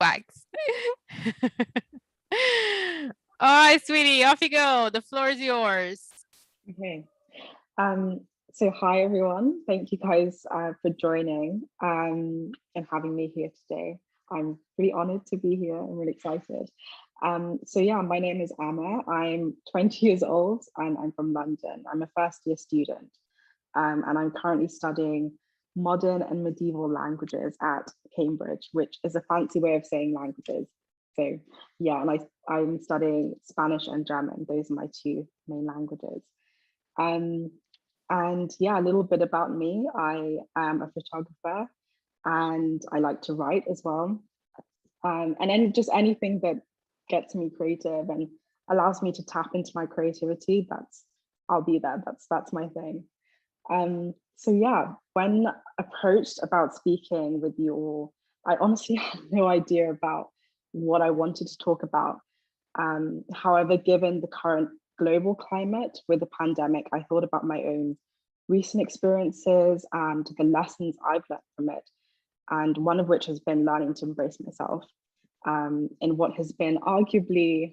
Wax. All right, sweetie, off you go. The floor is yours. Okay. Um, so hi everyone. Thank you guys for joining and having me here today. I'm really honored to be here. I'm really excited. So yeah, my name is Amma. I'm 20 years old and I'm from London. I'm a first year student and I'm currently studying modern and medieval languages at Cambridge, which is a fancy way of saying languages. So yeah, and I'm studying Spanish and German. Those are my two main languages. Um, and yeah, a little bit about me. I am a photographer and I like to write as well. And then just anything that gets me creative and allows me to tap into my creativity, I'll be there. That's my thing. So yeah, when approached about speaking with you all, I honestly had no idea about what I wanted to talk about. However, given the current global climate with the pandemic, I thought about my own recent experiences and the lessons I've learned from it, and one of which has been learning to embrace myself in what has been arguably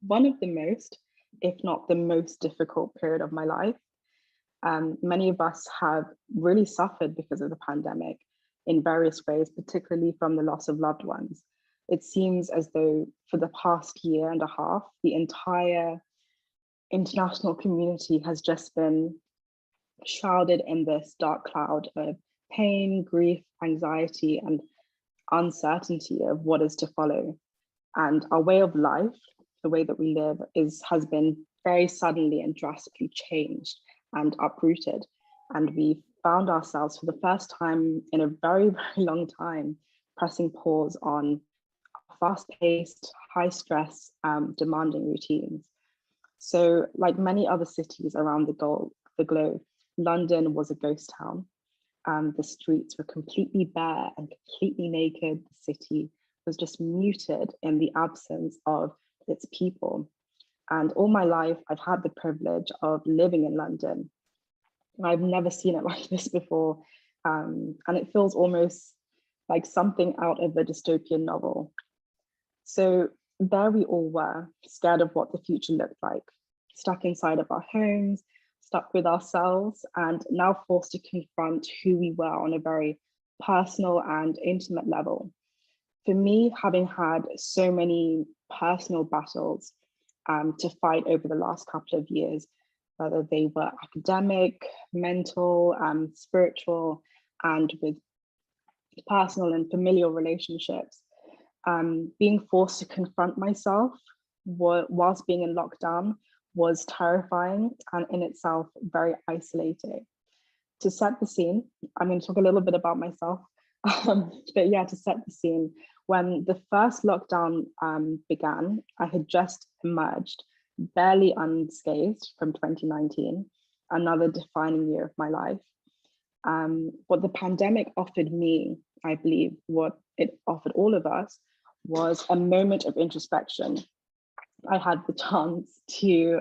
one of the most, if not the most difficult period of my life. Many of us have really suffered because of the pandemic in various ways, particularly from the loss of loved ones. It seems as though for the past year and a half, the entire international community has just been shrouded in this dark cloud of pain, grief, anxiety, and uncertainty of what is to follow. And our way of life, the way that we live, has been very suddenly and drastically changed and uprooted. And we found ourselves for the first time in a very, very long time pressing pause on fast-paced, high-stress, demanding routines. So, like many other cities around the globe, London was a ghost town. The streets were completely bare and completely naked. The city was just muted in the absence of its people. And all my life, I've had the privilege of living in London. I've never seen it like this before. And it feels almost like something out of a dystopian novel. So there we all were, scared of what the future looked like, stuck inside of our homes, stuck with ourselves, and now forced to confront who we were on a very personal and intimate level. For me, having had so many personal battles to fight over the last couple of years, whether they were academic, mental, spiritual, and with personal and familial relationships, being forced to confront myself whilst being in lockdown was terrifying and in itself very isolating. To set the scene, I'm going to talk a little bit about myself, but yeah, to set the scene, when the first lockdown began, I had just emerged barely unscathed from 2019, another defining year of my life. What the pandemic offered me, I believe, what it offered all of us, was a moment of introspection. I had the chance to,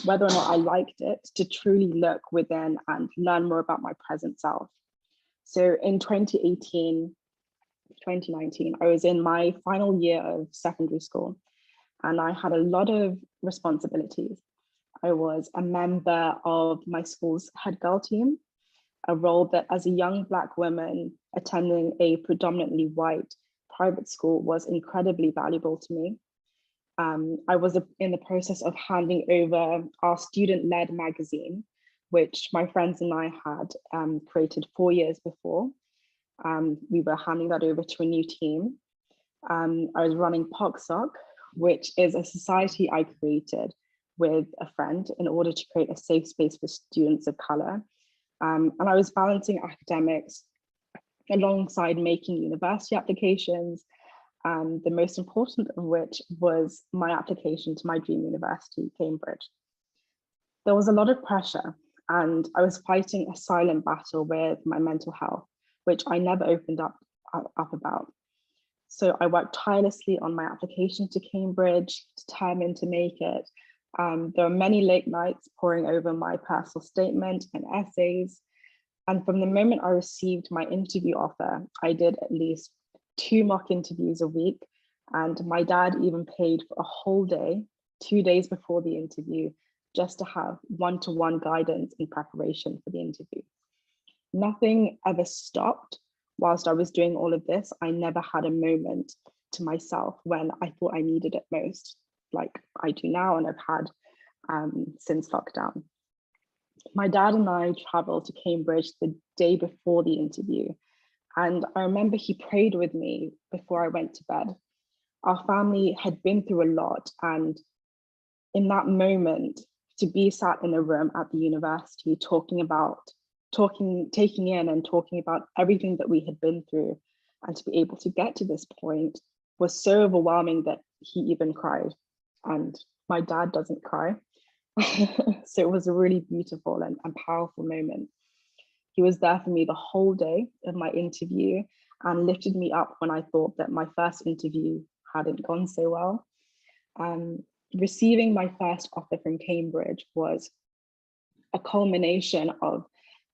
whether or not I liked it, to truly look within and learn more about my present self. So in 2018, 2019, I was in my final year of secondary school and I had a lot of responsibilities. I was a member of my school's head girl team, a role that as a young Black woman attending a predominantly white private school was incredibly valuable to me. I was in the process of handing over our student-led magazine, which my friends and I had created 4 years before. We were handing that over to a new team. I was running POCSOC, which is a society I created with a friend in order to create a safe space for students of color. And I was balancing academics alongside making university applications, the most important of which was my application to my dream university, Cambridge. There was a lot of pressure and I was fighting a silent battle with my mental health, which I never opened up about. So I worked tirelessly on my application to Cambridge, determined to make it. There were many late nights poring over my personal statement and essays. And from the moment I received my interview offer, I did at least 2 mock interviews a week, and my dad even paid for a whole day, 2 days before the interview, just to have one-to-one guidance in preparation for the interview. Nothing ever stopped whilst I was doing all of this. I never had a moment to myself when I thought I needed it most, like I do now and I've had since lockdown. My dad and I traveled to Cambridge the day before the interview, and I remember he prayed with me before I went to bed. Our family had been through a lot, and in that moment, to be sat in a room at the university taking in and talking about everything that we had been through, and to be able to get to this point was so overwhelming that he even cried. And my dad doesn't cry. So it was a really beautiful and powerful moment. He was there for me the whole day of my interview and lifted me up when I thought that my first interview hadn't gone so well. Receiving my first offer from Cambridge was a culmination of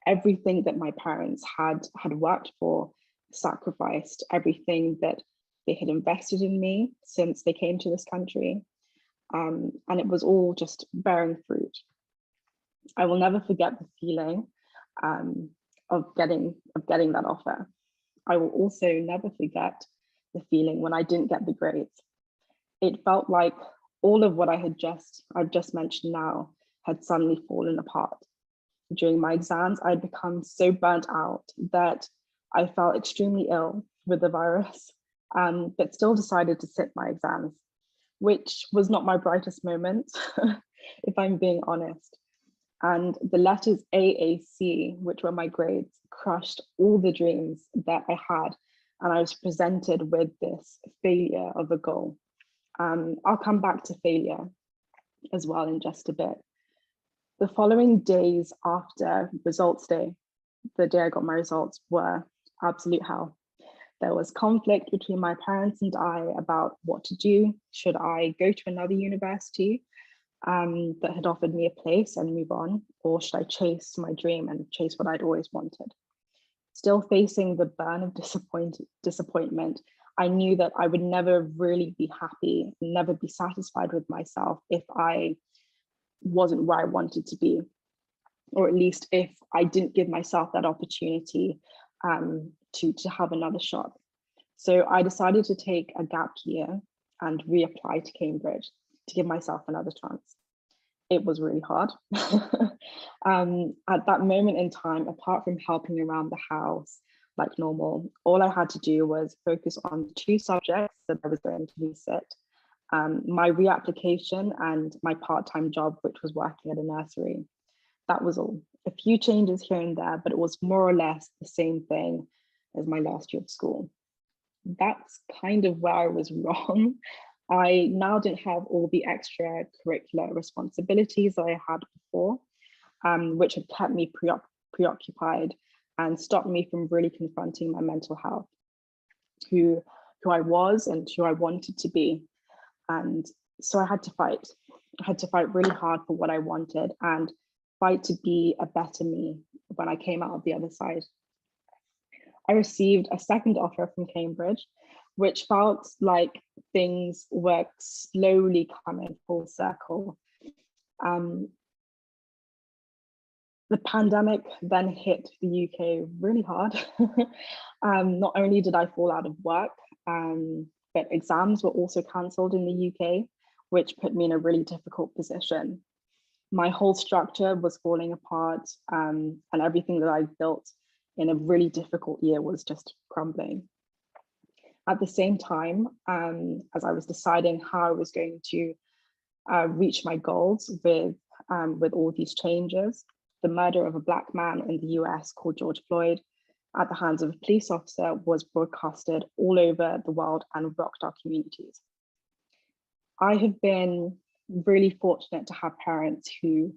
everything that my parents had worked for, sacrificed, everything that they had invested in me since they came to this country. And it was all just bearing fruit. I will never forget the feeling of getting that offer. I will also never forget the feeling when I didn't get the grades. It felt like all of what I've just mentioned now had suddenly fallen apart. During my exams, I'd become so burnt out that I felt extremely ill with the virus, but still decided to sit my exams, which was not my brightest moment, if I'm being honest. And the letters AAC, which were my grades, crushed all the dreams that I had. And I was presented with this failure of a goal. I'll come back to failure as well in just a bit. The following days after results day, the day I got my results, were absolute hell. There was conflict between my parents and I about what to do. Should I go to another university that had offered me a place and move on, or should I chase my dream and chase what I'd always wanted? Still facing the burn of disappointment, I knew that I would never really be happy, never be satisfied with myself if I wasn't where I wanted to be, or at least if I didn't give myself that opportunity to have another shot. So I decided to take a gap year and reapply to Cambridge to give myself another chance. It was really hard. At that moment in time, apart from helping around the house like normal, all I had to do was focus on 2 subjects that I was going to resit. My reapplication and my part-time job, which was working at a nursery. That was all. A few changes here and there, but it was more or less the same thing as my last year of school. That's kind of where I was wrong. I now didn't have all the extracurricular responsibilities that I had before, which had kept me preoccupied and stopped me from really confronting my mental health, who I was and who I wanted to be. And so I had to fight. I had to fight really hard for what I wanted and fight to be a better me when I came out of the other side. I received a second offer from Cambridge, which felt like things were slowly coming full circle. The pandemic then hit the UK really hard. Not only did I fall out of work, but exams were also cancelled in the UK, which put me in a really difficult position. My whole structure was falling apart, and everything that I built in a really difficult year was just crumbling. At the same time, as I was deciding how I was going to reach my goals with all these changes, the murder of a Black man in the US called George Floyd at the hands of a police officer was broadcasted all over the world and rocked our communities. I have been really fortunate to have parents who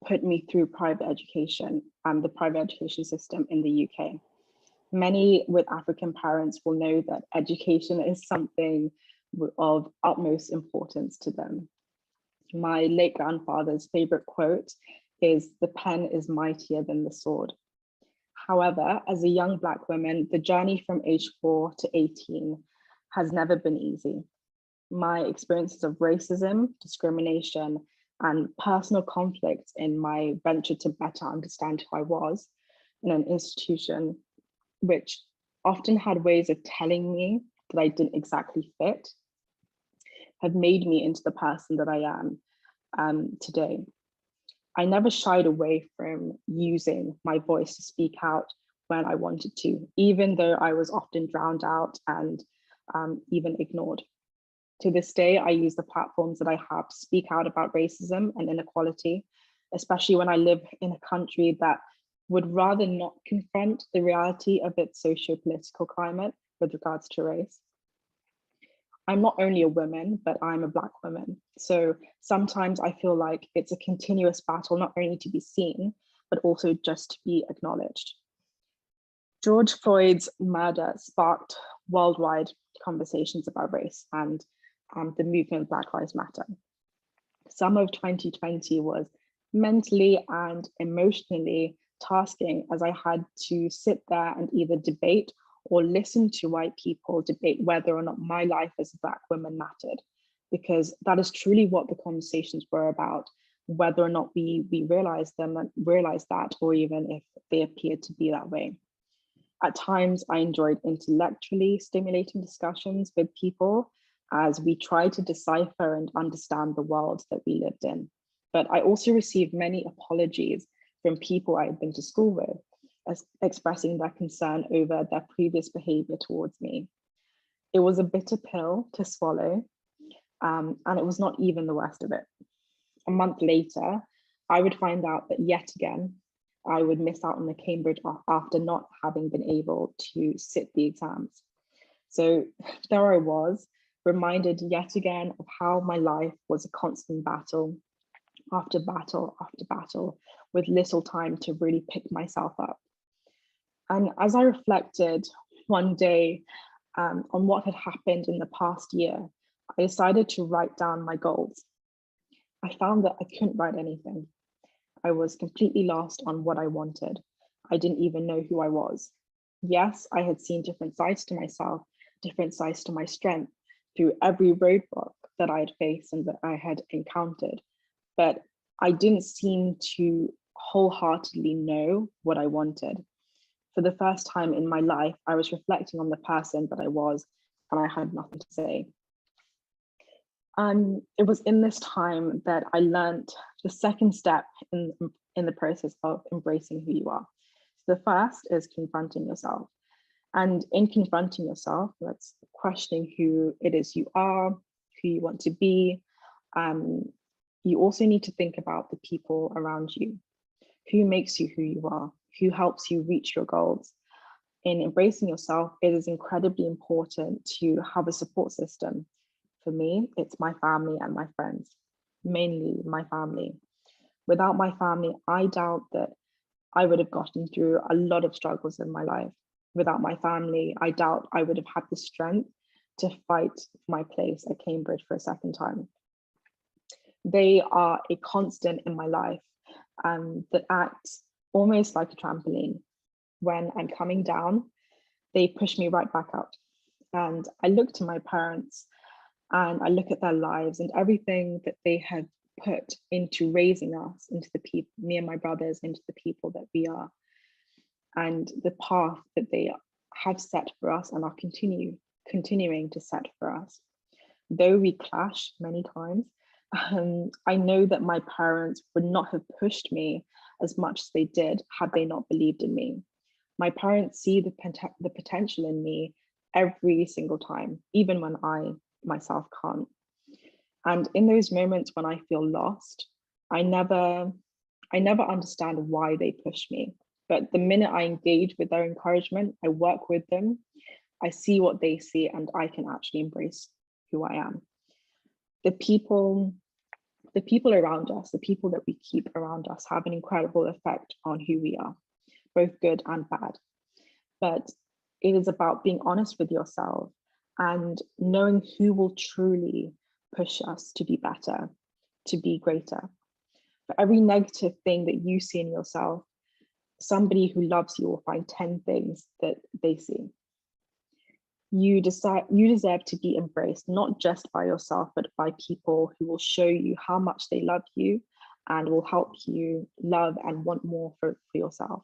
put me through private education and the private education system in the UK. Many with African parents will know that education is something of utmost importance to them. My late grandfather's favorite quote is, "The pen is mightier than the sword." However, as a young Black woman, the journey from age 4 to 18 has never been easy. My experiences of racism, discrimination, and personal conflict in my venture to better understand who I was in an institution which often had ways of telling me that I didn't exactly fit, have made me into the person that I am today. I never shied away from using my voice to speak out when I wanted to, even though I was often drowned out and even ignored. To this day, I use the platforms that I have to speak out about racism and inequality, especially when I live in a country that would rather not confront the reality of its socio-political climate with regards to race. I'm not only a woman, but I'm a Black woman. So sometimes I feel like it's a continuous battle, not only to be seen, but also just to be acknowledged. George Floyd's murder sparked worldwide conversations about race and the movement Black Lives Matter. Some of 2020 was mentally and emotionally tasking, as I had to sit there and either debate or listen to white people debate whether or not my life as a Black woman mattered, because that is truly what the conversations were about, whether or not we realized that, or even if they appeared to be that way. At times, I enjoyed intellectually stimulating discussions with people as we tried to decipher and understand the world that we lived in. But I also received many apologies from people I had been to school with, expressing their concern over their previous behavior towards me. It was a bitter pill to swallow, and it was not even the worst of it. A month later, I would find out that yet again, I would miss out on the Cambridge after not having been able to sit the exams. So there I was, reminded yet again of how my life was a constant battle after battle after battle, with little time to really pick myself up. And as I reflected one day on what had happened in the past year, I decided to write down my goals. I found that I couldn't write anything. I was completely lost on what I wanted. I didn't even know who I was. Yes, I had seen different sides to myself, different sides to my strength through every roadblock that I had faced and that I had encountered. But I didn't seem to wholeheartedly know what I wanted. For the first time in my life, I was reflecting on the person that I was, and I had nothing to say. It was in this time that I learned the second step in the process of embracing who you are. So the first is confronting yourself. And in confronting yourself, that's questioning who it is you are, who you want to be. You also need to think about the people around you. Who makes you who you are? Who helps you reach your goals? In embracing yourself, it is incredibly important to have a support system. For me, it's my family and my friends, mainly my family. Without my family, I doubt that I would have gotten through a lot of struggles in my life. Without my family, I doubt I would have had the strength to fight for my place at Cambridge for a second time. They are a constant in my life that act almost like a trampoline. When I'm coming down, they push me right back up. And I look to my parents and I look at their lives and everything that they have put into raising us into the people, me and my brothers, into the people that we are, and the path that they have set for us and are continuing to set for us. Though we clash many times, I know that my parents would not have pushed me as much as they did had they not believed in me. My parents see the potential in me every single time, even when I myself can't. And in those moments when I feel lost, I never understand why they push me. But the minute I engage with their encouragement, I work with them, I see what they see, and I can actually embrace who I am. The people around us, the people that we keep around us, have an incredible effect on who we are, both good and bad. But it is about being honest with yourself and knowing who will truly push us to be better, to be greater. For every negative thing that you see in yourself, somebody who loves you will find 10 things that they see. You deserve to be embraced, not just by yourself, but by people who will show you how much they love you and will help you love and want more for yourself.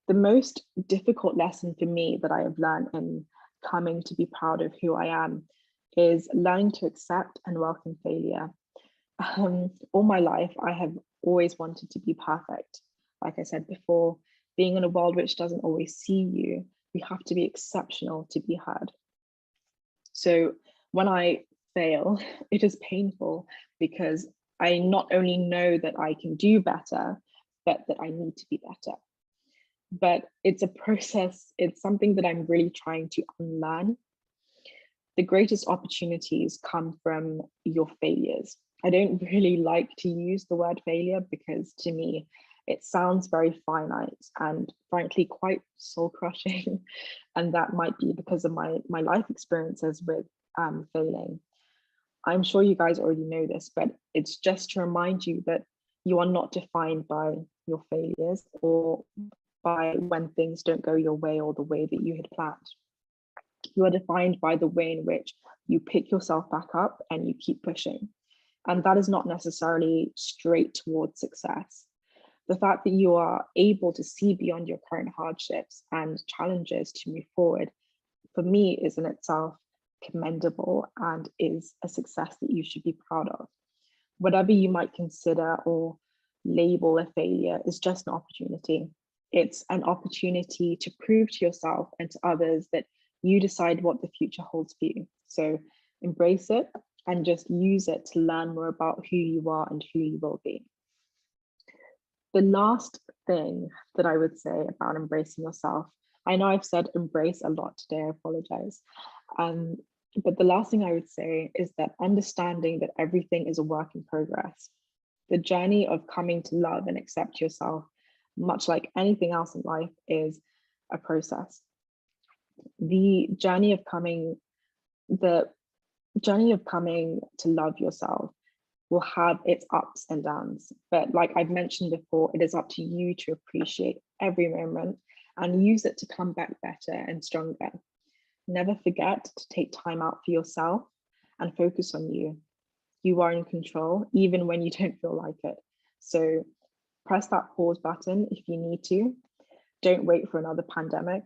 The most difficult lesson for me that I have learned in coming to be proud of who I am is learning to accept and welcome failure. All my life, I have always wanted to be perfect. Like I said before, being in a world which doesn't always see you, we have to be exceptional to be heard. So when I fail, it is painful because I not only know that I can do better, but that I need to be better. But it's a process, it's something that I'm really trying to unlearn. The greatest opportunities come from your failures. I don't really like to use the word failure because to me, it sounds very finite and frankly quite soul crushing. And that might be because of my life experiences with failing. I'm sure you guys already know this, but it's just to remind you that you are not defined by your failures or by when things don't go your way or the way that you had planned. You are defined by the way in which you pick yourself back up and you keep pushing. And that is not necessarily straight towards success. The fact that you are able to see beyond your current hardships and challenges to move forward, for me, is in itself commendable and is a success that you should be proud of. Whatever you might consider or label a failure is just an opportunity. It's an opportunity to prove to yourself and to others that you decide what the future holds for you. So embrace it and just use it to learn more about who you are and who you will be. The last thing that I would say about embracing yourself, I know I've said embrace a lot today, I apologize. But the last thing I would say is that understanding that everything is a work in progress. The journey of coming to love and accept yourself, much like anything else in life, is a process. The journey of coming to love yourself will have its ups and downs. But like I've mentioned before, it is up to you to appreciate every moment and use it to come back better and stronger. Never forget to take time out for yourself and focus on you. You are in control, even when you don't feel like it. So press that pause button if you need to. Don't wait for another pandemic.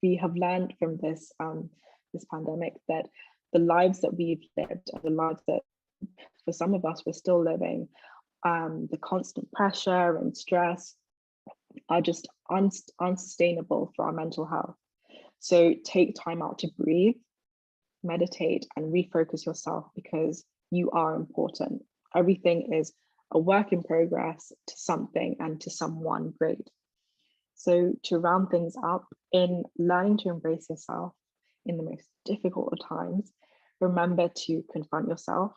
We have learned from this pandemic that the lives that we've lived and the lives that for some of us we're still living, the constant pressure and stress are just unsustainable for our mental health. So take time out to breathe, meditate, and refocus yourself because you are important. Everything is a work in progress to something and to someone great. So to round things up, in learning to embrace yourself in the most difficult of times, remember to confront yourself.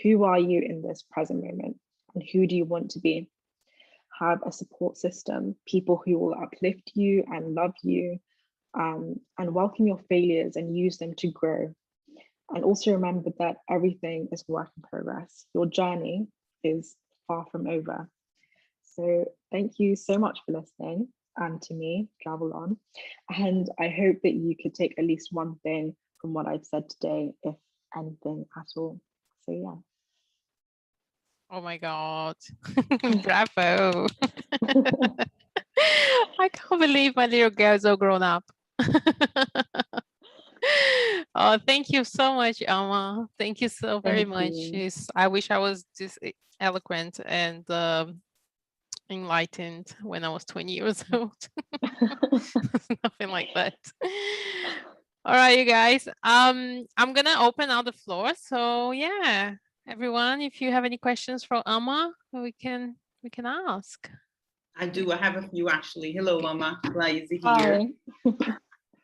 Who are you in this present moment? And who do you want to be? Have a support system, people who will uplift you and love you, and welcome your failures and use them to grow. And also remember that everything is a work in progress. Your journey is far from over. So thank you so much for listening and to me, Travel On. And I hope that you could take at least one thing from what I've said today, if anything at all. So yeah. Oh my God. Bravo. I can't believe my little girl's all grown up. Oh, thank you so much, Alma. Thank you so very much. I wish I was just eloquent and enlightened when I was 20 years old. Nothing like that. All right, you guys. I'm gonna open out the floor. So yeah, everyone, if you have any questions for Alma, we can ask. I do. I have a few actually. Hello, Alma. Glad you're Hi. here.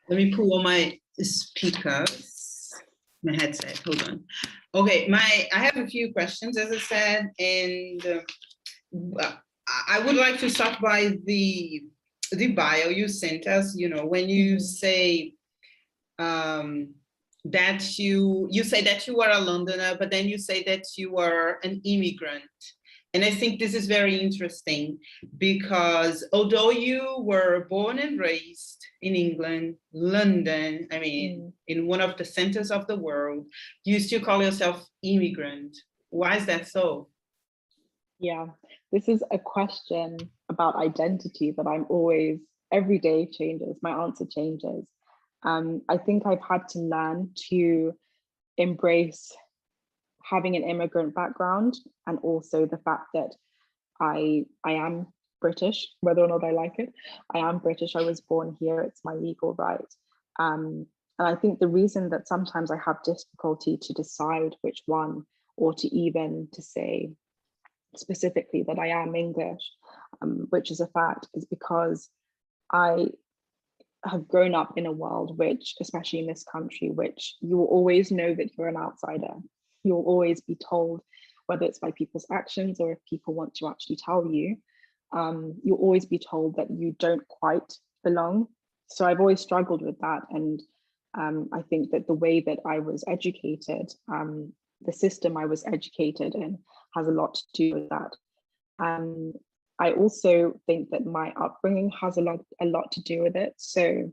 Let me pull on my speakers, my headset. Hold on. Okay, I have a few questions, as I said, and I would like to start by the bio you sent us. You know, when you say that you say that you are a Londoner, but then you say that you are an immigrant. And I think this is very interesting because although you were born and raised in England, London, I mean, in one of the centers of the world, you still call yourself immigrant. Why is that so? Yeah, this is a question about identity that I'm always, every day changes, my answer changes. I think I've had to learn to embrace having an immigrant background, and also the fact that I am British, whether or not I like it. I am British, I was born here, it's my legal right. And I think the reason that sometimes I have difficulty to decide which one, or to even to say specifically that I am English, which is a fact, is because I have grown up in a world which, especially in this country, which you will always know that you're an outsider. You'll always be told, whether it's by people's actions or if people want to actually tell you, you'll always be told that you don't quite belong. So I've always struggled with that. And I think that the way that I was educated, the system I was educated in, has a lot to do with that. I also think that my upbringing has a lot to do with it. So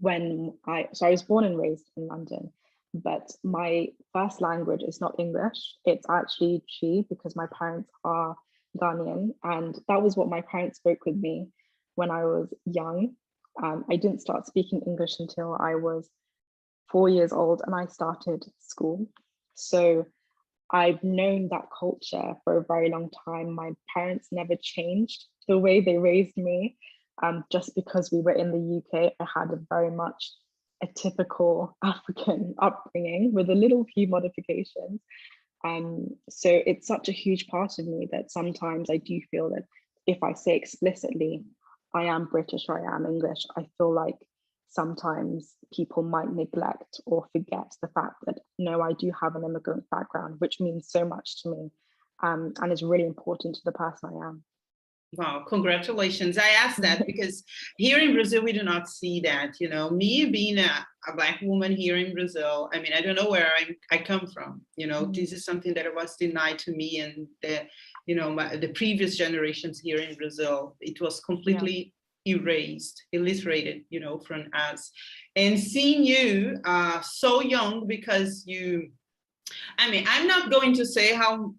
I was born and raised in London, but my first language is not English. It's actually Chi, because my parents are Ghanaian, and that was what my parents spoke with me when I was young. I didn't start speaking English until I was 4 years old and I started school. So I've known that culture for a very long time. My parents never changed the way they raised me. Just because we were in the UK, I had a very much a typical African upbringing with a little few modifications. So it's such a huge part of me that sometimes I do feel that if I say explicitly, I am British or I am English, I feel like sometimes people might neglect or forget the fact that, no, I do have an immigrant background, which means so much to me, and is really important to the person I am. Wow, congratulations. I asked that because here in Brazil, we do not see that, you know, me being a Black woman here in Brazil, I mean, I don't know where I come from, you know, this is something that was denied to me and the previous generations here in Brazil. It was completely erased, illiterated, you know, from us. And seeing you so young, because I mean, I'm not going to say how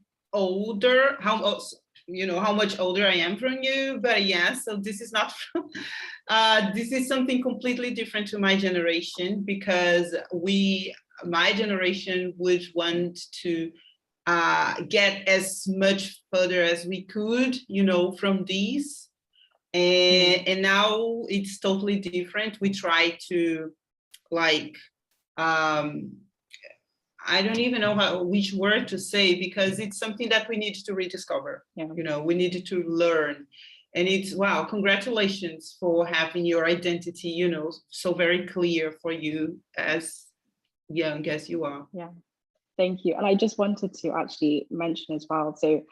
much older I am from you, but yes, so this is not from, this is something completely different to my generation, because my generation would want to get as much further as we could, you know, from these. And now it's totally different. We try to I don't even know which word to say, because it's something that we need to rediscover. You know, we need to learn. And it's, wow, congratulations for having your identity, you know, so very clear for you as young as you are. Yeah, thank you. And I just wanted to actually mention as well, so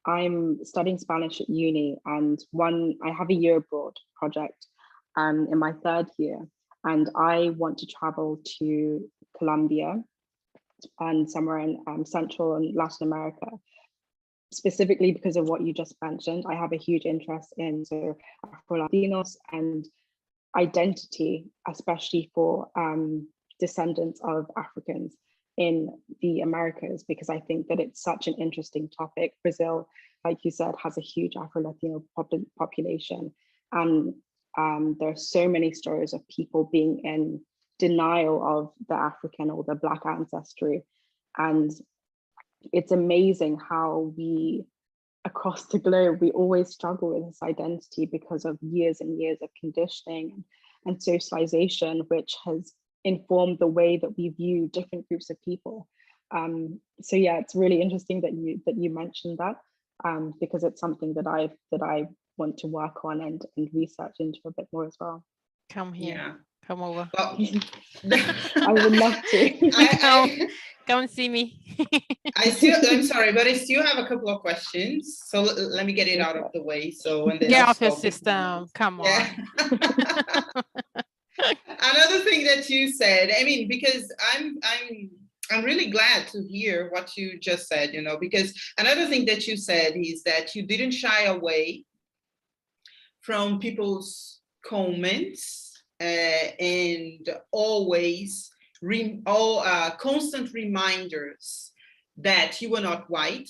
I'm studying Spanish at uni, and I have a year abroad project in my 3rd year, and I want to travel to Colombia and somewhere in Central and Latin America, specifically because of what you just mentioned. I have a huge interest in Afro-Latinos and identity, especially for descendants of Africans in the Americas, because I think that it's such an interesting topic. Brazil, like you said, has a huge Afro-Latino population, and there are so many stories of people being in denial of the African or the Black ancestry. And it's amazing how across the globe, we always struggle with this identity because of years and years of conditioning and socialization, which has informed the way that we view different groups of people. So yeah, it's really interesting that you mentioned that, because it's something that I want to work on and research into a bit more as well. Come here. Yeah. Come over. Well, I would love to. Come see me. I'm sorry, but I still have a couple of questions. So let me get it out of the way. So and then Get I'll off your stop system. Come on. Yeah. Another thing that you said, I mean, because I'm I'm really glad to hear what you just said, you know, because another thing that you said is that you didn't shy away from people's comments and always constant reminders that you were not white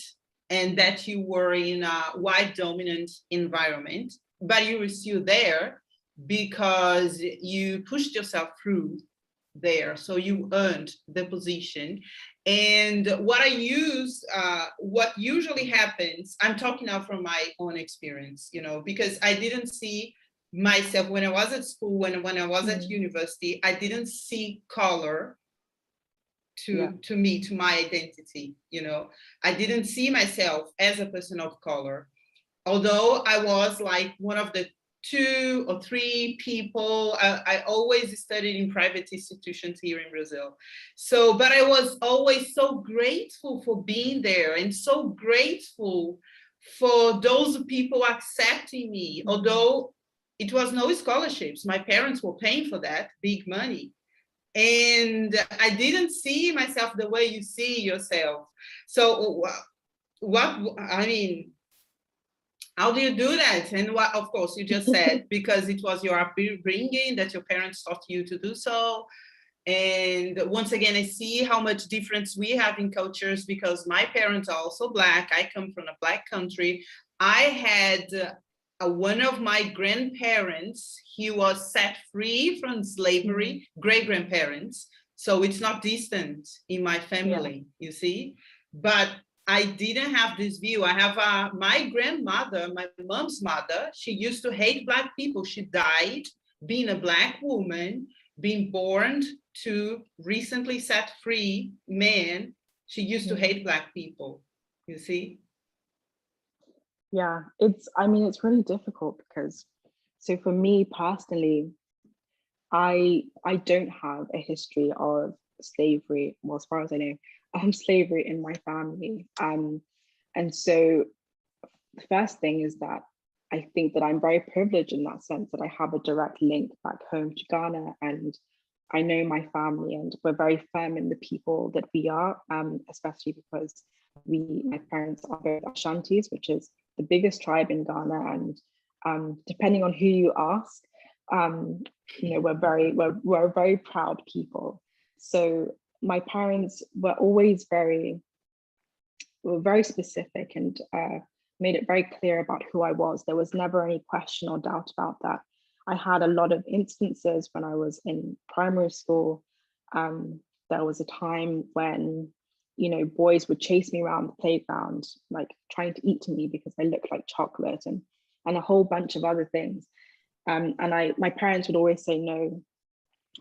and that you were in a white dominant environment, but you were still there because you pushed yourself through there. So you earned the position. And what usually happens, I'm talking now from my own experience, you know, because I didn't see myself when I was at school, when I was at university, I didn't see color to me, to my identity, you know. I didn't see myself as a person of color, although I was like one of the 2 or 3 people. I always studied in private institutions here in Brazil. So, but I was always so grateful for being there and so grateful for those people accepting me, although it was no scholarships. My parents were paying for that, big money. And I didn't see myself the way you see yourself. So I mean, how do you do that? And what, of course, you just said, because it was your upbringing that your parents taught you to do so. And once again, I see how much difference we have in cultures, because my parents are also Black. I come from a Black country. I had one of my grandparents, he was set free from slavery, great-grandparents. So it's not distant in my family, you see. But I didn't have this view. I have my grandmother, my mom's mother, she used to hate Black people. She died being a Black woman, being born to recently set free men. She used to hate Black people, you see? Yeah, it's really difficult because, so for me personally, I don't have a history of slavery, well, as far as I know, slavery in my family. And so the first thing is that I think that I'm very privileged in that sense, that I have a direct link back home to Ghana, and I know my family, and we're very firm in the people that we are, especially because my parents are both Ashantis, which is the biggest tribe in Ghana, and depending on who you ask, you know, we're a very proud people. So my parents were always very specific and made it very clear about who I was. There was never any question or doubt about that. I had a lot of instances when I was in primary school. There was a time when, you know, boys would chase me around the playground, like trying to eat me because I looked like chocolate, and a whole bunch of other things. And my parents would always say, no,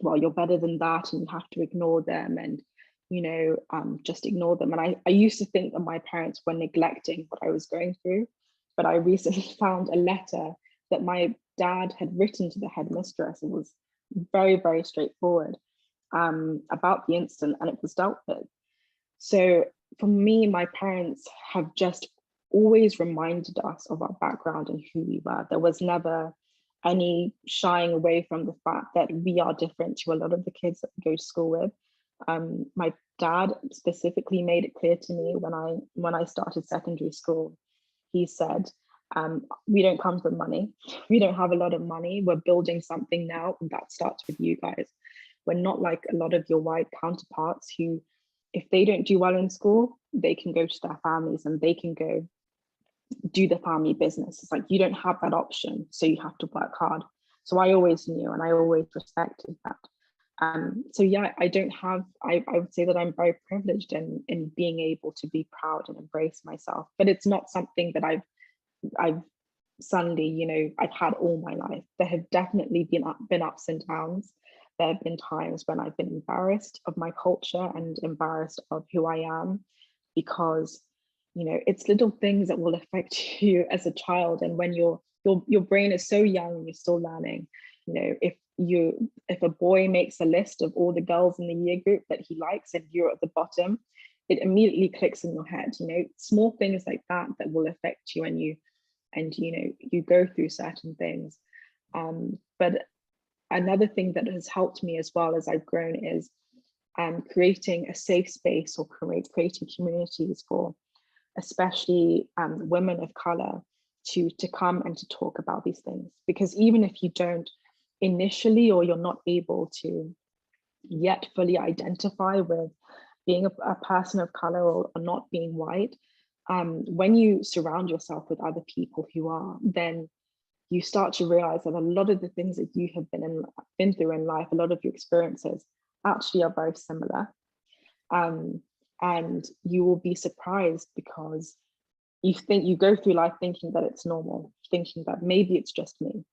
well, you're better than that, and you have to ignore them, and, you know, just ignore them. And I used to think that my parents were neglecting what I was going through, but I recently found a letter that my dad had written to the headmistress. It was very, very straightforward about the incident, and it was dealt with. So for me, my parents have just always reminded us of our background and who we were. There was never any shying away from the fact that we are different to a lot of the kids that we go to school with. My dad specifically made it clear to me when I started secondary school. He said, we don't come from money. We don't have a lot of money. We're building something now, and that starts with you guys. We're not like a lot of your white counterparts who, if they don't do well in school, they can go to their families and they can go do the family business. It's like, you don't have that option, so you have to work hard. So I always knew, and I always respected that. So yeah, I would say that I'm very privileged in being able to be proud and embrace myself, but it's not something that I've suddenly, you know, I've had all my life. There have definitely been ups and downs. There have been times when I've been embarrassed of my culture and embarrassed of who I am, because, you know, it's little things that will affect you as a child. And when your brain is so young and you're still learning, you know, if a boy makes a list of all the girls in the year group that he likes and you're at the bottom, it immediately clicks in your head. You know, small things like that will affect you, and you know, you go through certain things. But another thing that has helped me as well as I've grown is creating a safe space or creating communities for especially women of color to come and to talk about these things. Because even if you don't initially, or you're not able to yet fully identify with being a person of color, or not being white, when you surround yourself with other people who are, then you start to realize that a lot of the things that you have been through in life, a lot of your experiences actually are very similar. And you will be surprised, because you go through life thinking that it's normal, thinking that maybe it's just me.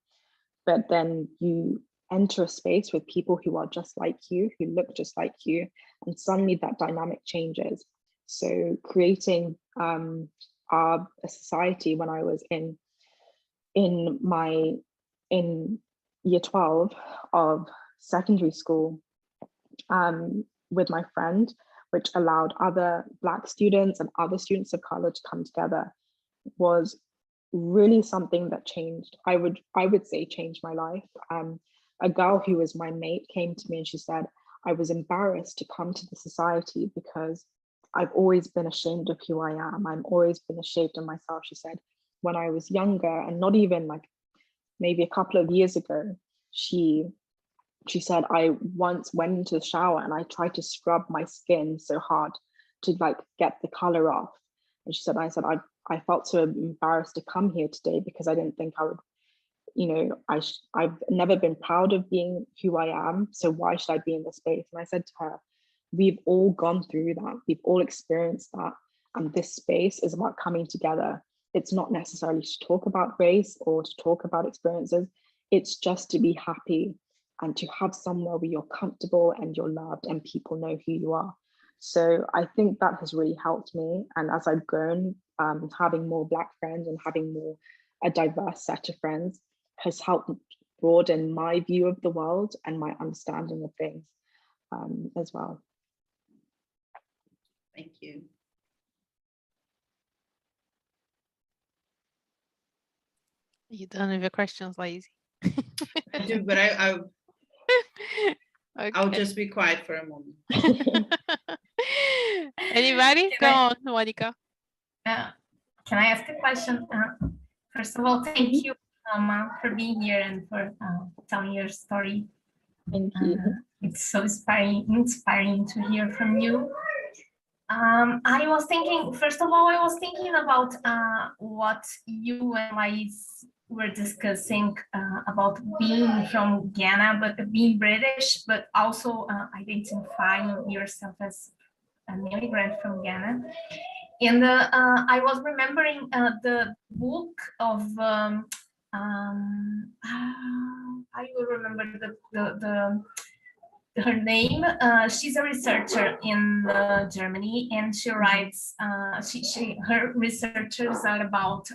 But then you enter a space with people who are just like you, who look just like you, and suddenly that dynamic changes. So creating a society, when I was in year 12 of secondary school, with my friend, which allowed other Black students and other students of color to come together, was really something that changed. I would say changed my life. A girl who was my mate came to me and she said, I was embarrassed to come to the society because I've always been ashamed of who I am. I've always been ashamed of myself. She said, when I was younger, and not even like maybe a couple of years ago, she said, I once went into the shower and I tried to scrub my skin so hard to like get the color off. And she said, I felt so embarrassed to come here today because I didn't think I would, I've never been proud of being who I am. So why should I be in this space? And I said to her, we've all gone through that. We've all experienced that. And this space is about coming together. It's not necessarily to talk about race or to talk about experiences. It's just to be happy and to have somewhere where you're comfortable and you're loved and people know who you are. So I think that has really helped me. And as I've grown, having more Black friends and having a diverse set of friends has helped broaden my view of the world and my understanding of things as well. Thank you. You done with your questions, Lazy? I do, but I'll Okay. just be quiet for a moment. Anybody? Go on, Monica. Can I ask a question? First of all, thank you, for being here and for telling your story. Thank you. It's so inspiring to hear from you. I was thinking, first of all, about what you and Lais were discussing about being from Ghana, but being British, but also identifying yourself as an immigrant from Ghana. And I was remembering the book of, I will remember her name. She's a researcher in Germany, and she writes, her researchers are about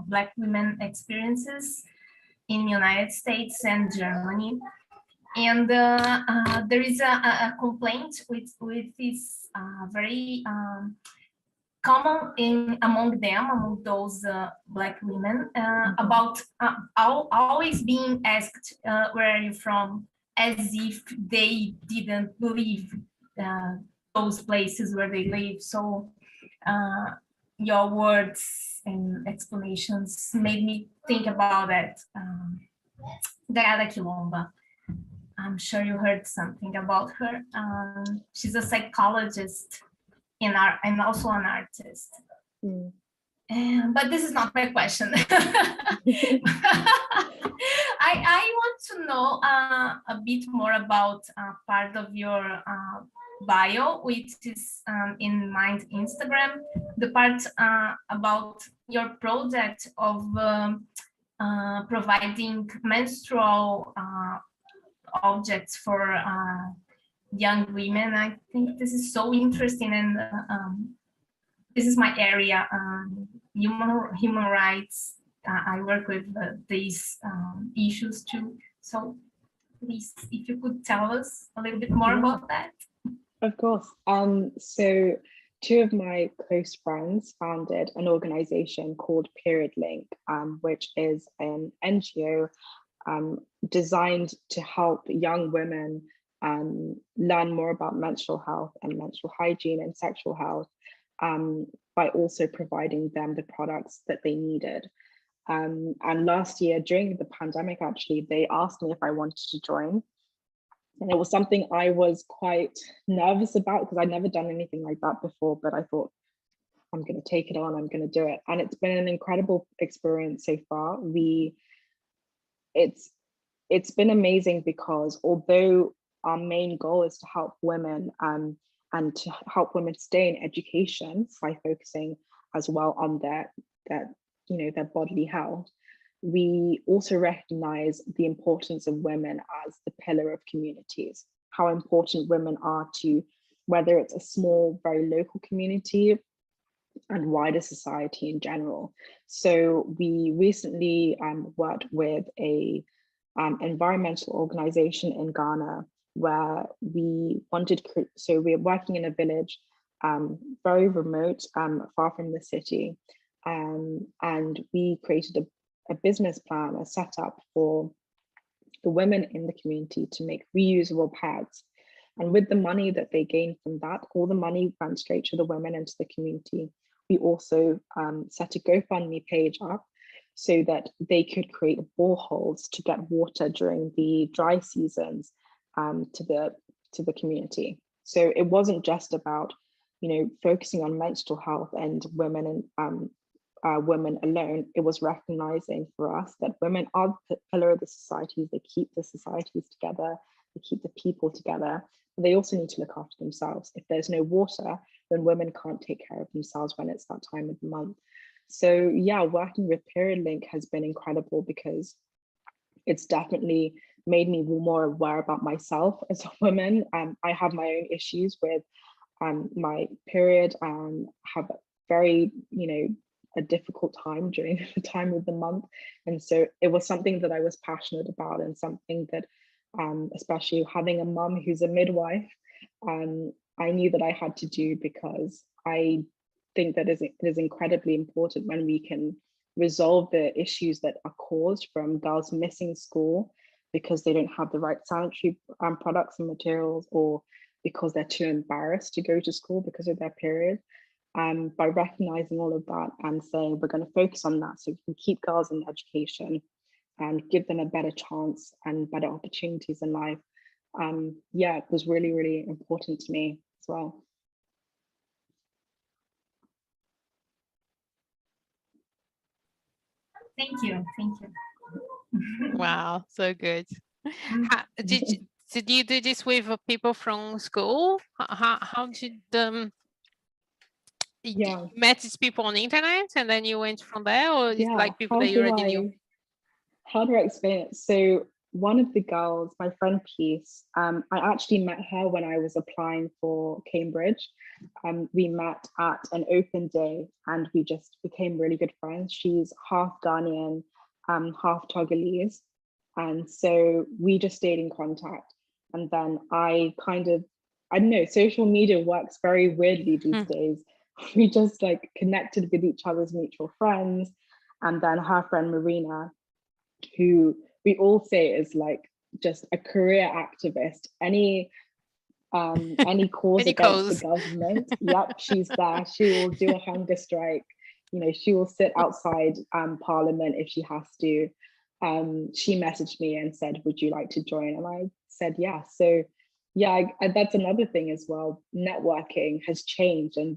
Black women experiences in the United States and Germany. And there is a complaint with this very common among those Black women about always being asked, where are you from? As if they didn't believe those places where they live. So your words and explanations made me think about that. Dada Quilomba, I'm sure you heard something about her. She's a psychologist and also an artist. But this is not my question. I want to know a bit more about part of your bio, which is in my Instagram, the part about your project of providing menstrual objects for young women. I think this is so interesting, and this is my area, human rights. I work with these issues too. So please, if you could tell us a little bit more about that. Of course. So two of my close friends founded an organization called PeriodLink, which is an NGO designed to help young women learn more about menstrual health and menstrual hygiene and sexual health, by also providing them the products that they needed. And last year during the pandemic, actually, they asked me if I wanted to join. And it was something I was quite nervous about because I'd never done anything like that before, but I thought, I'm going to take it on, I'm going to do it. And it's been an incredible experience so far. It's been amazing because although our main goal is to help women and to help women stay in education by focusing as well on their bodily health, we also recognize the importance of women as the pillar of communities, how important women are to, whether it's a small, very local community and wider society in general. So we recently worked with a environmental organization in Ghana where we wanted, so we're working in a village, very remote, far from the city. And we created a business plan, a setup for the women in the community to make reusable pads. And with the money that they gained from that, all the money went straight to the women and to the community. We also set a GoFundMe page up so that they could create boreholes to get water during the dry seasons to the community. So it wasn't just about, focusing on menstrual health and women and women alone. It was recognizing for us that women are the pillar of the societies. They keep the societies together. They keep the people together. But they also need to look after themselves. If there's no water, then women can't take care of themselves when it's that time of the month. So yeah, working with PeriodLink has been incredible because it's definitely made me more aware about myself as a woman. I have my own issues with my period, have very, a difficult time during the time of the month. And so it was something that I was passionate about, and something that, especially having a mum who's a midwife, I knew that I had to do, because I think that it is incredibly important when we can resolve the issues that are caused from girls missing school because they don't have the right sanitary products and materials, or because they're too embarrassed to go to school because of their period. By recognizing all of that and saying we're going to focus on that so we can keep girls in education and give them a better chance and better opportunities in life. Yeah, it was really, really important to me as well. Thank you. Thank you. Wow, so good. Did you do this with people from school? How did you met these people on the internet and then you went from there, or is it like people that you already knew? How do I explain it? So one of the girls, my friend Peace, I actually met her when I was applying for Cambridge. We met at an open day and we just became really good friends. She's half Ghanaian, half Togolese. And so we just stayed in contact. And then I don't know, social media works very weirdly these days. We just like connected with each other's mutual friends. And then her friend Marina, who we all say is like just a career activist. Any cause against the government, yep, she's there. She will do a hunger strike. She will sit outside Parliament if she has to. She messaged me and said, would you like to join? And I said, yeah. So yeah, that's another thing as well. Networking has changed, and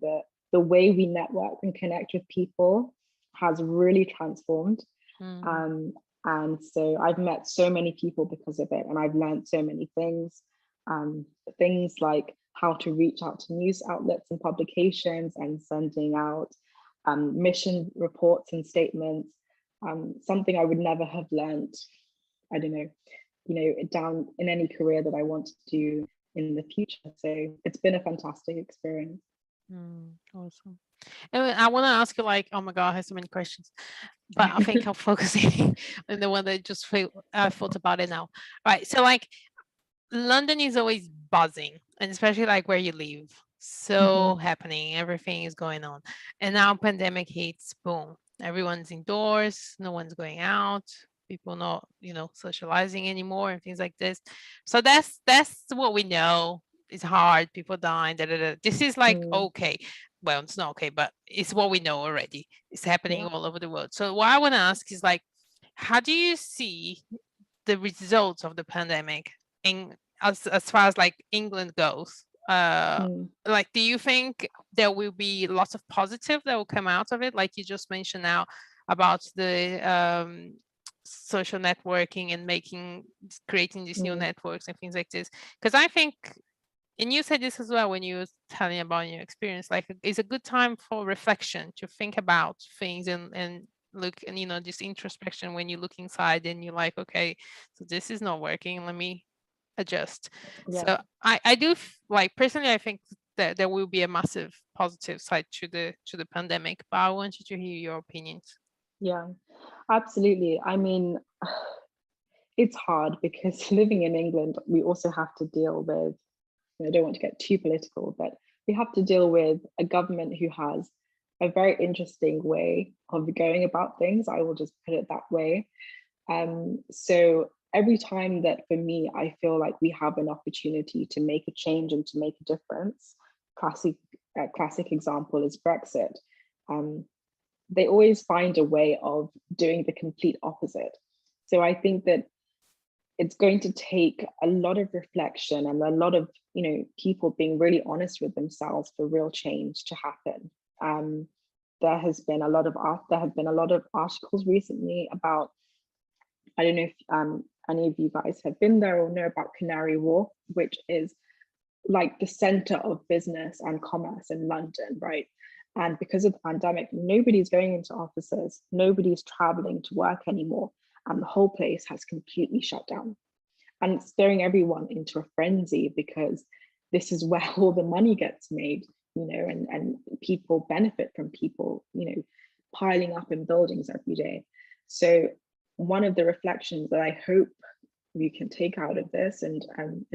the way we network and connect with people has really transformed. And so I've met so many people because of it, and I've learned so many things. Things like how to reach out to news outlets and publications and sending out mission reports and statements. Something I would never have learned, I don't know, down in any career that I want to do in the future. So it's been a fantastic experience. Awesome. And I want to ask you, like, oh my God, I have so many questions, but I think I'm focusing on the one that just I thought about it now. Right. So like London is always buzzing, and especially like where you live. So happening, everything is going on. And now pandemic hits, boom. Everyone's indoors, no one's going out people not, socializing anymore and things like this. So that's what we know. It's hard, people dying, da, da, da. This is like okay. Well, it's not okay, but it's what we know already. It's happening all over the world. So what I want to ask is like, how do you see the results of the pandemic in as far as like England goes? Like, do you think there will be lots of positive that will come out of it? Like you just mentioned now about the social networking and creating these new networks and things like this. Because I think, and you said this as well when you were telling about your experience, like it's a good time for reflection, to think about things and look, and just introspection when you look inside and you're like, okay, so this is not working, let me adjust. So I do like, personally, I think that there will be a massive positive side to the pandemic, but I want you to hear your opinions. Yeah, absolutely. I mean, it's hard because living in England, we also have to deal with, I don't want to get too political, but we have to deal with a government who has a very interesting way of going about things. I will just put it that way. So every time that, for me, I feel like we have an opportunity to make a change and to make a difference, classic example is Brexit. They always find a way of doing the complete opposite. So I think that it's going to take a lot of reflection and a lot of, people being really honest with themselves for real change to happen. There have been a lot of articles recently about, I don't know if any of you guys have been there or know about Canary Wharf, which is like the center of business and commerce in London, right? And because of the pandemic, nobody's going into offices, nobody's traveling to work anymore, and the whole place has completely shut down. And it's throwing everyone into a frenzy because this is where all the money gets made, and people benefit from people, piling up in buildings every day. So one of the reflections that I hope we can take out of this and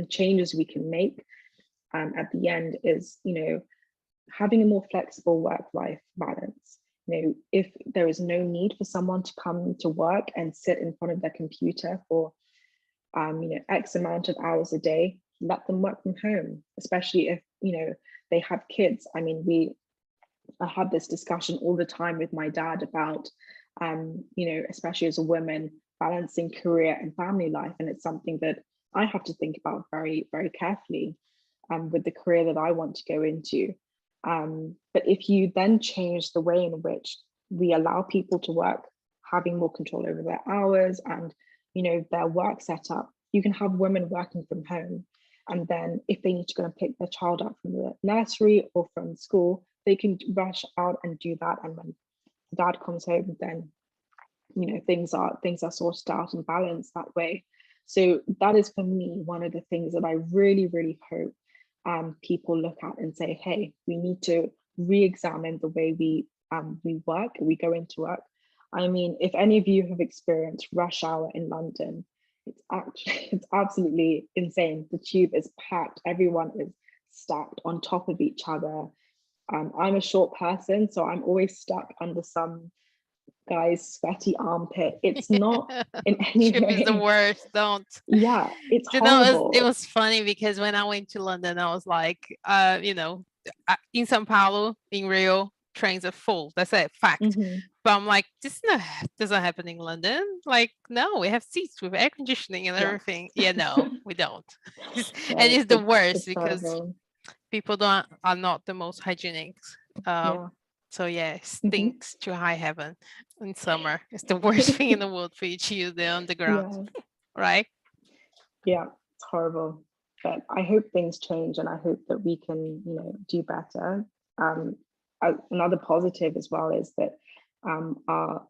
changes we can make at the end is, having a more flexible work-life balance. If there is no need for someone to come to work and sit in front of their computer for X amount of hours a day, let them work from home, especially if they have kids. I mean, I have this discussion all the time with my dad about especially as a woman, balancing career and family life, and it's something that I have to think about very, very carefully with the career that I want to go into. But if you then change the way in which we allow people to work, having more control over their hours and their work setup, you can have women working from home. And then if they need to go and pick their child up from the nursery or from school, they can rush out and do that. And when dad comes home, then things are sorted out and balanced that way. So that is, for me, one of the things that I really, really hope people look at and say, hey, we need to re-examine the way we work, we go into work. I mean, if any of you have experienced rush hour in London, it's absolutely insane. The tube is packed, everyone is stacked on top of each other. I'm a short person, so I'm always stuck under some guy's sweaty armpit. It's not in any Tube way. is the worst. Don't. Yeah, it's horrible. It was funny because when I went to London, I was like, in Sao Paulo, in Rio, trains are full. That's a fact. But I'm like, this doesn't happen in London. Like, no, we have seats with air conditioning and everything. Yeah, no, we don't. And it's the worst because horrible. people are not the most hygienic. So yeah, it stinks to high heaven in summer. It's the worst thing in the world for you to use the underground, right? Yeah, it's horrible. But I hope things change, and I hope that we can, do better. Another positive as well is that our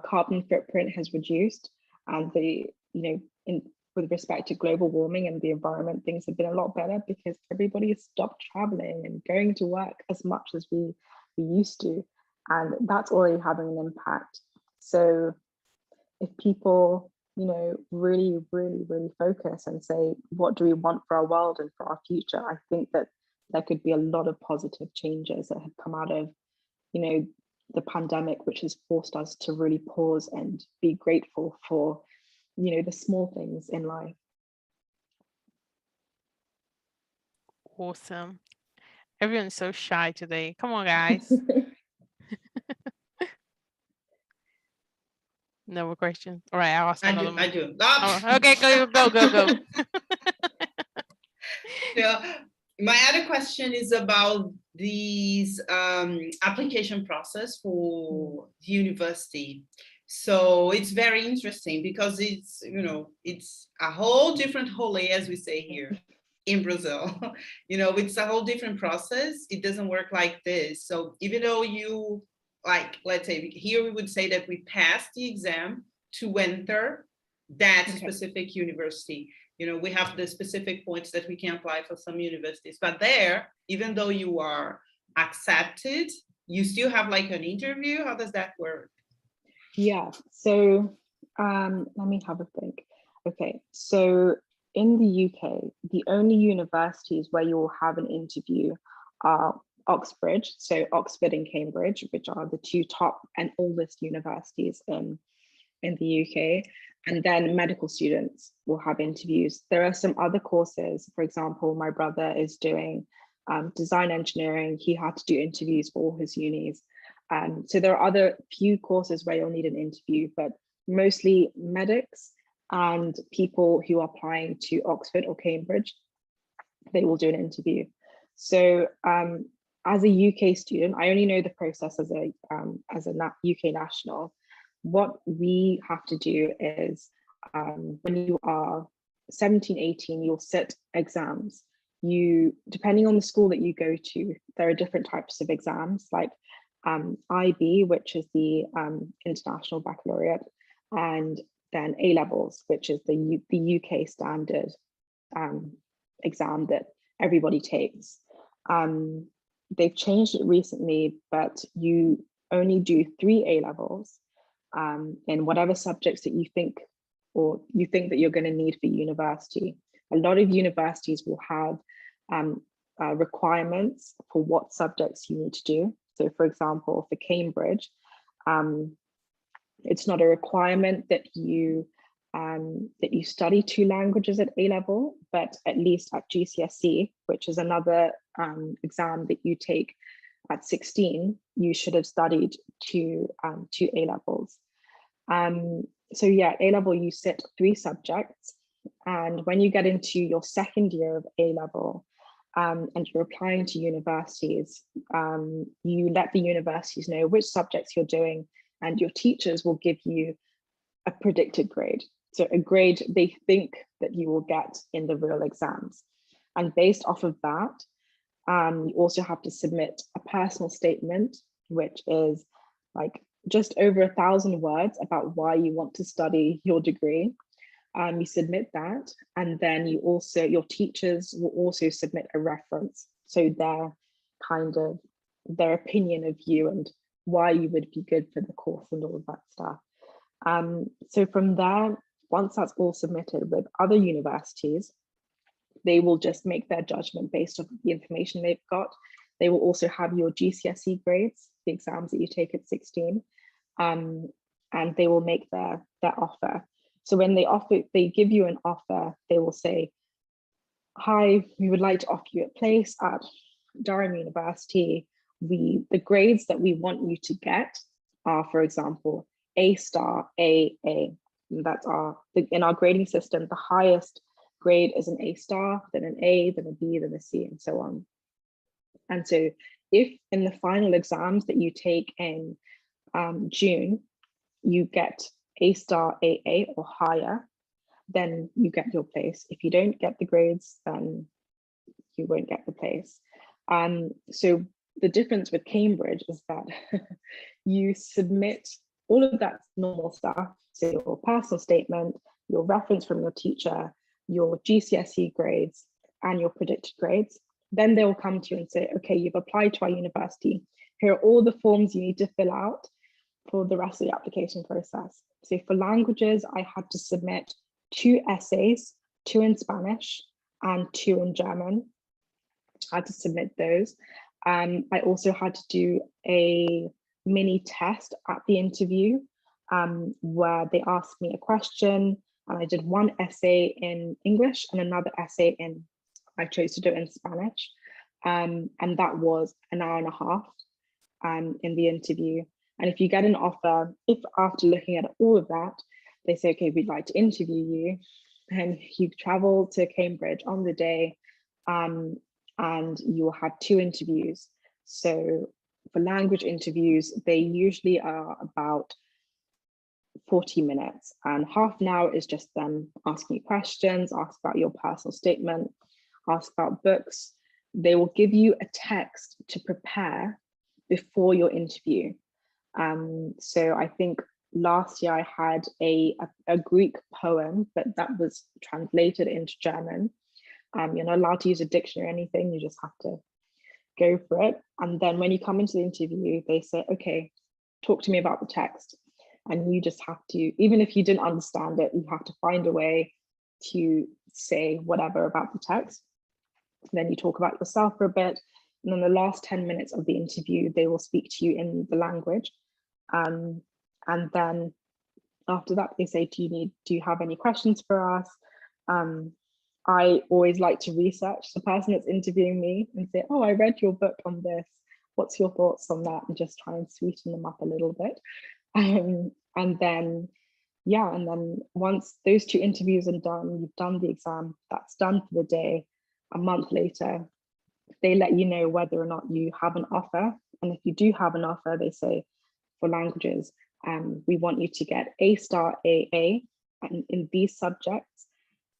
carbon footprint has reduced, and with respect to global warming and the environment, things have been a lot better because everybody has stopped traveling and going to work as much as we used to, and that's already having an impact. So if people really, really, really focus and say, what do we want for our world and for our future, I think that there could be a lot of positive changes that have come out of the pandemic, which has forced us to really pause and be grateful for, you know, the small things in life. Awesome. Everyone's so shy today. Come on, guys. No question. All right, I'll ask another one. I do. Oh, okay, go. So my other question is about these application process for the university. So it's very interesting because it's, you know, it's a whole different holy, as we say here in Brazil. You know, it's a whole different process. It doesn't work like this. So even though you, like, let's say here we would say that we passed the exam to enter that specific university. You know, we have the specific points that we can apply for some universities, but there, even though you are accepted, you still have like an interview. How does that work? Yeah, so let me have a think. Okay, so in the UK, the only universities where you will have an interview are Oxbridge, so Oxford and Cambridge, which are the two top and oldest universities in the UK. And then medical students will have interviews. There are some other courses. For example, my brother is doing design engineering. He had to do interviews for all his unis. So there are other few courses where you'll need an interview, but mostly medics and people who are applying to Oxford or Cambridge, they will do an interview. So as a UK student, I only know the process as a UK national. What we have to do is when you are 17, 18, you'll sit exams. Depending on the school that you go to, there are different types of exams, like IB, which is the International Baccalaureate, and then A-levels, which is the UK standard exam that everybody takes. They've changed it recently, but you only do 3 A-levels in whatever subjects that you think that you're going to need for university. A lot of universities will have requirements for what subjects you need to do. So for example, for Cambridge, it's not a requirement that you study 2 languages at A-level, but at least at GCSE, which is another exam that you take at 16, you should have studied 2 A-levels. So yeah, A-level, you sit 3 subjects. And when you get into your second year of A-level and you're applying to universities, you let the universities know which subjects you're doing, and your teachers will give you a predicted grade. So a grade they think that you will get in the real exams. And based off of that, you also have to submit a personal statement, which is like just over 1,000 words about why you want to study your degree. You submit that, and then your teachers will also submit a reference. So their opinion of you and why you would be good for the course and all of that stuff. So from there, once that's all submitted with other universities, they will just make their judgment based on the information they've got. They will also have your GCSE grades, the exams that you take at 16, and they will make their offer. So when they give you an offer, they will say, hi, we would like to offer you a place at Durham University. The grades that we want you to get are, for example, A star, A. That's in our grading system, the highest grade is an A star, then an A, then a B, then a C, and so on. And so if in the final exams that you take in June, you get A star, AA or higher, then you get your place. If you don't get the grades, then you won't get the place. So the difference with Cambridge is that you submit all of that normal stuff, so your personal statement, your reference from your teacher, your GCSE grades, and your predicted grades. Then they will come to you and say, okay, you've applied to our university. Here are all the forms you need to fill out for the rest of the application process. So for languages, I had to submit 2 essays, 2 in Spanish and 2 in German. I had to submit those. I also had to do a mini test at the interview where they asked me a question, and I did one essay in English and another essay I chose to do it in Spanish. And that was an hour and a half in the interview. And if you get an offer, if after looking at all of that, they say, okay, we'd like to interview you, and you travel to Cambridge on the day, and you will have 2 interviews. So for language interviews, they usually are about 40 minutes, and half an hour is just them asking you questions, ask about your personal statement, ask about books. They will give you a text to prepare before your interview. So I think last year I had a Greek poem, but that was translated into German. You're not allowed to use a dictionary or anything, you just have to go for it. And then when you come into the interview, they say, okay, talk to me about the text. And you just have to, even if you didn't understand it, you have to find a way to say whatever about the text. And then you talk about yourself for a bit. And then the last 10 minutes of the interview, they will speak to you in the language. And then after that, they say, do you have any questions for us? I always like to research the person that's interviewing me and say, oh, I read your book on this. What's your thoughts on that? And just try and sweeten them up a little bit. And then once those 2 interviews are done, you've done the exam, that's done for the day. A month later, they let you know whether or not you have an offer. And if you do have an offer, they say, for languages, we want you to get A star AA and in these subjects.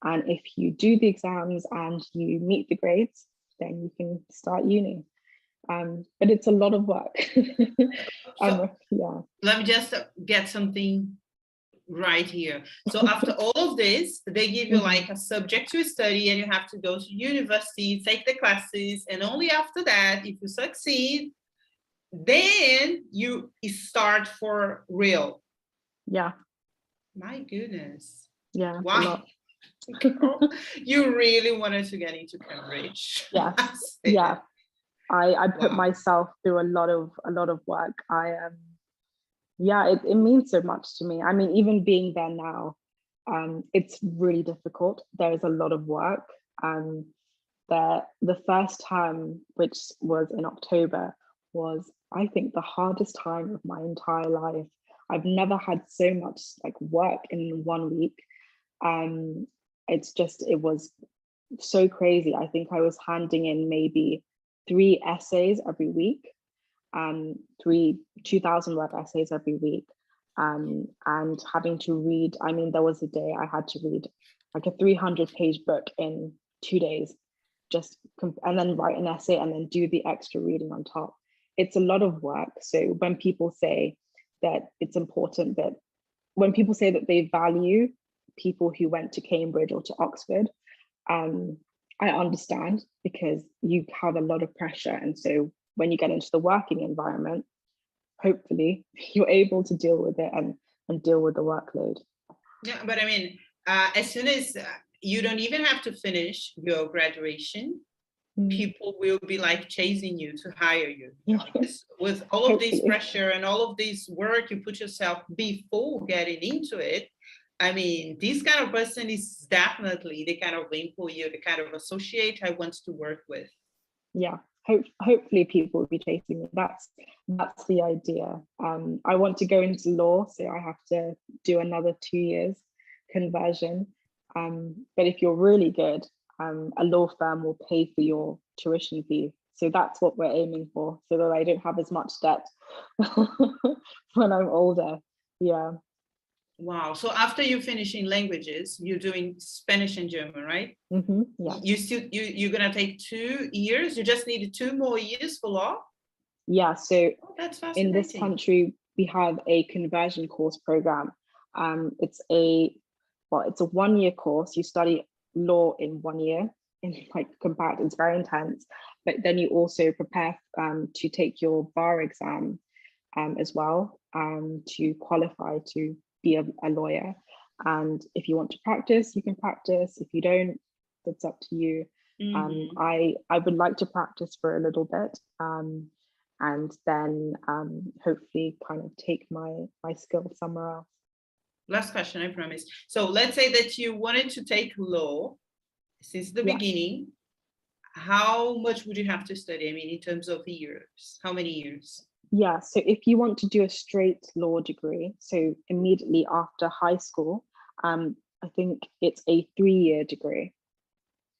And if you do the exams and you meet the grades, then you can start uni. But it's a lot of work. Let me just get something right here. So after all of this, they give you like a subject to study, and you have to go to university, take the classes, and only after that, if you succeed, then you start for real. Yeah. My goodness. Yeah. Wow. You really wanted to get into Cambridge. Yes. Yeah. I put Wow. myself through a lot of work. It means so much to me. I mean, even being there now, it's really difficult. There is a lot of work. The first time, which was in October, was, I think, the hardest time of my entire life. I've never had so much like work in 1 week. It was so crazy. I think I was handing in maybe 3 essays every week, 3 2,000-word essays every week, and having to read. I mean, there was a day I had to read like a 300-page book in 2 days, and then write an essay and then do the extra reading on top. It's a lot of work. So when people say that it's important, that when people say that they value people who went to Cambridge or to Oxford, I understand, because you have a lot of pressure. And so when you get into the working environment, hopefully you're able to deal with it and deal with the workload. Yeah, but I mean, as soon as you don't even have to finish your graduation, people will be like chasing you to hire you. With all of this pressure and all of this work you put yourself before getting into it, I mean, this kind of person is definitely the kind of employee, the kind of associate I want to work with. Yeah, hopefully people will be chasing me. That's the idea. I want to go into law, so I have to do another 2 years conversion. But if you're really good, a law firm will pay for your tuition fee. So that's what we're aiming for, so that I don't have as much debt when I'm older. Yeah. Wow. So after you finishing languages, you're doing Spanish and German, right? Yeah. You're gonna take 2 years. You just need 2 more years for law. Yeah. So that's fascinating. In this country, we have a conversion course program. It's a 1-year course. You study law in 1 year. It's very intense. But then you also prepare to take your bar exam as well, to qualify to be a lawyer. And if you want to practice, you can practice. If you don't, it's up to you. I would like to practice for a little bit, and then hopefully kind of take my skills somewhere else. Last question, I promise. So let's say that you wanted to take law since the beginning. How much would you have to study? I mean, in terms of years, how many years? Yeah, so if you want to do a straight law degree, so immediately after high school, I think it's a 3-year degree.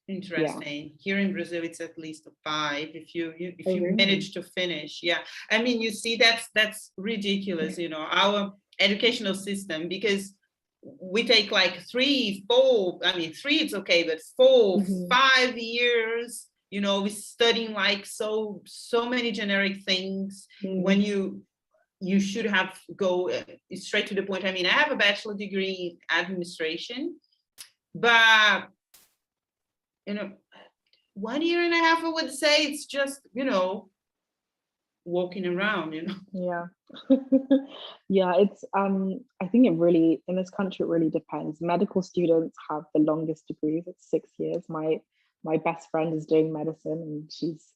Interesting. Here in Brazil, it's at least 5 if you really? manage to finish. Yeah, I mean, you see, that's ridiculous, you know, our educational system, because we take like 3, 4, I mean 3 it's okay, but 4, 5 years, you know, we're studying like so many generic things when you should have go straight to the point. I mean, I have a bachelor degree in administration, but you know, 1 year and a half, I would say, it's just, you know, walking around, you know. Yeah. Yeah, it's I think it really, in this country, it really depends. Medical students have the longest degrees. It's 6 years. My best friend is doing medicine and she's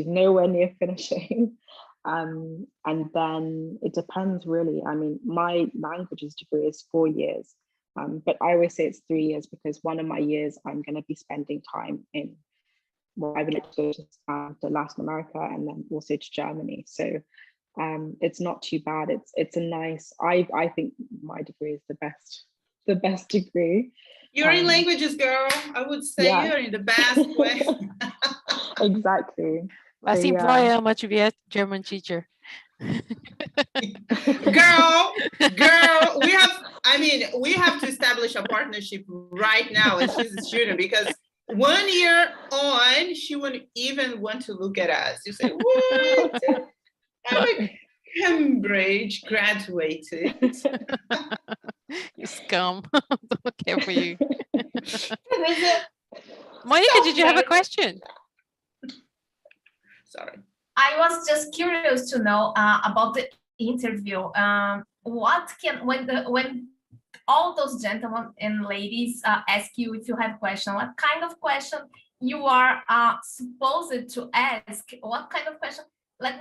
nowhere near finishing. And then it depends really. I mean, my languages degree is 4 years. But I always say it's 3 years because one of my years I'm going to be spending time in, well, I would like to go to Latin America and then also to Germany. So it's not too bad. It's a nice, I think my degree is the best degree. You're in languages, girl. I would say you're in the best way. Exactly. Vai se emploia uma German teacher. Girl, we have to establish a partnership right now, and she's a student, because 1 year on, she wouldn't even want to look at us. You say, what? I'm a Cambridge graduated. You scum. Don't care for you. Monica, did you have a question? Sorry. I was just curious to know about the interview. When all those gentlemen and ladies ask you if you have a question, what kind of question you are supposed to ask? What kind of question? Let